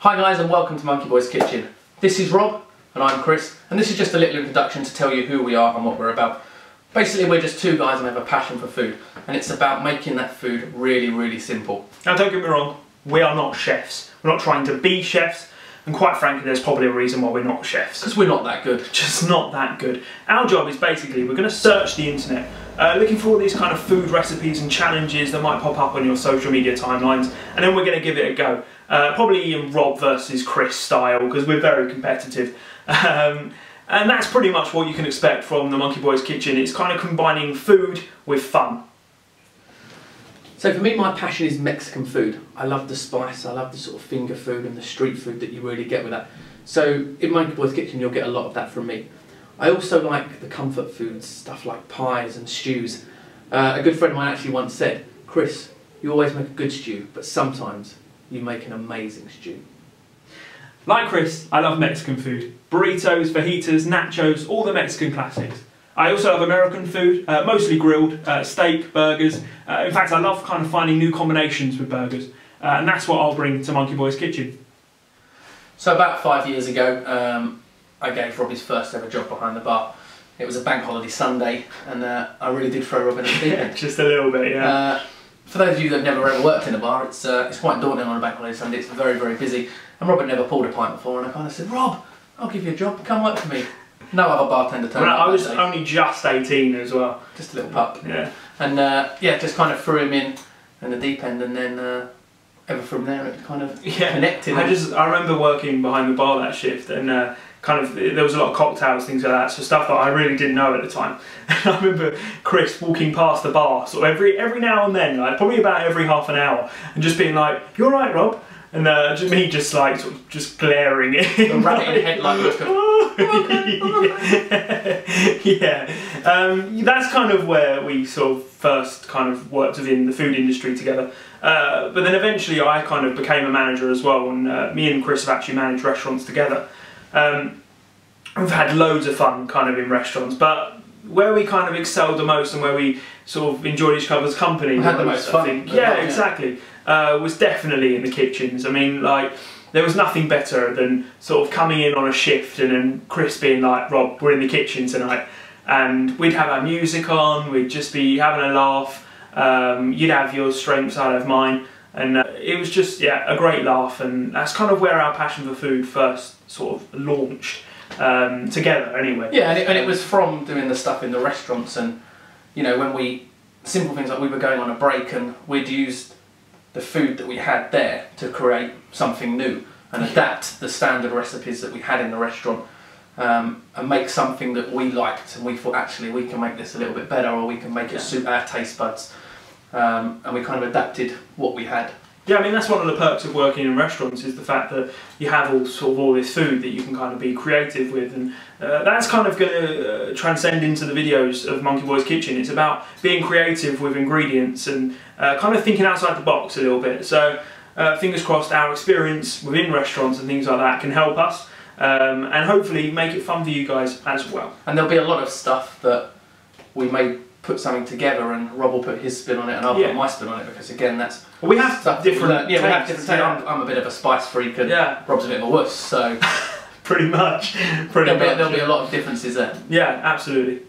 Hi guys and welcome to Monkey Boys Kitchen. This is Rob and I'm Chris, and this is just a little introduction to tell you who we are and what we're about. Basically we're just two guys and have a passion for food, and it's about making that food really simple. Now don't get me wrong, we are not chefs. We're not trying to be chefs, and quite frankly there's probably a reason why we're not chefs. Because we're not that good. Just not that good. Our job is basically we're going to search the internet, looking for all these kind of food recipes and challenges that might pop up on your social media timelines, and then we're going to give it a go. Probably in Rob versus Chris style, because we're very competitive. And that's pretty much what you can expect from the Monkey Boys Kitchen. It's kind of combining food with fun. So for me, my passion is Mexican food. I love the spice, I love the sort of finger food and the street food that you really get with that. So in Monkey Boys Kitchen you'll get a lot of that from me. I also like the comfort foods, stuff like pies and stews. A good friend of mine actually once said, "Chris, you always make a good stew, but sometimes you make an amazing stew." Like Chris, I love Mexican food. Burritos, fajitas, nachos, all the Mexican classics. I also love American food, mostly grilled, steak, burgers. In fact, I love kind of finding new combinations with burgers. And that's what I'll bring to Monkey Boys Kitchen. So about 5 years ago, I gave Rob his first ever job behind the bar. It was a bank holiday Sunday, and I really did throw Rob in the deep end. Just a little bit, yeah. For those of you that have never ever worked in a bar, it's quite daunting on a bank holiday Sunday. It's very busy. And Rob had never pulled a pint before, and I kind of said, "Rob, I'll give you a job. Come work for me." No other bartender turned up. I was only just 18 as well. Just a little pup. Yeah. And yeah, just kind of threw him in the deep end, and then ever from there it kind of connected. I remember working behind the bar that shift, and kind of there was a lot of cocktails, things like that, so stuff that I really didn't know at the time. And I remember Chris walking past the bar sort of every now and then, like probably about every half an hour, and just being like, "You all right, Rob?" And me just like sort of just glaring at him. The rabbit in the headlight look of, yeah. That's kind of where we sort of first kind of worked within the food industry together. But then eventually I kind of became a manager as well, and me and Chris have actually managed restaurants together. We've had loads of fun kind of in restaurants, but where we kind of excelled the most and where we sort of enjoyed each other's company, we had the most fun. I think. Yeah, exactly. Was definitely in the kitchens. I mean, like, there was nothing better than sort of coming in on a shift and then Chris being like, "Rob, we're in the kitchen tonight," and we'd have our music on, we'd just be having a laugh. You'd have your strengths, I'd have mine, and it was just, yeah, a great laugh, and that's kind of where our passion for food first sort of launched, together anyway. Yeah, and it was from doing the stuff in the restaurants, and you know, when simple things like we were going on a break and we'd used the food that we had there to create something new and adapt the standard recipes that we had in the restaurant, and make something that we liked, and we thought, actually we can make this a little bit better, or we can make it suit our taste buds, and we kind of adapted what we had. Yeah, I mean, that's one of the perks of working in restaurants, is the fact that you have all this food that you can kind of be creative with, and that's kind of going to transcend into the videos of Monkey Boys Kitchen. It's about being creative with ingredients and kind of thinking outside the box a little bit. So fingers crossed our experience within restaurants and things like that can help us, and hopefully make it fun for you guys as well. And there'll be a lot of stuff that we may put something together, and Rob will put his spin on it, and I'll put my spin on it, because again, that's we have different. We have different. I'm a bit of a spice freak, and Rob's a bit of a wuss, so pretty much. There'll be a lot of differences there. Yeah, absolutely.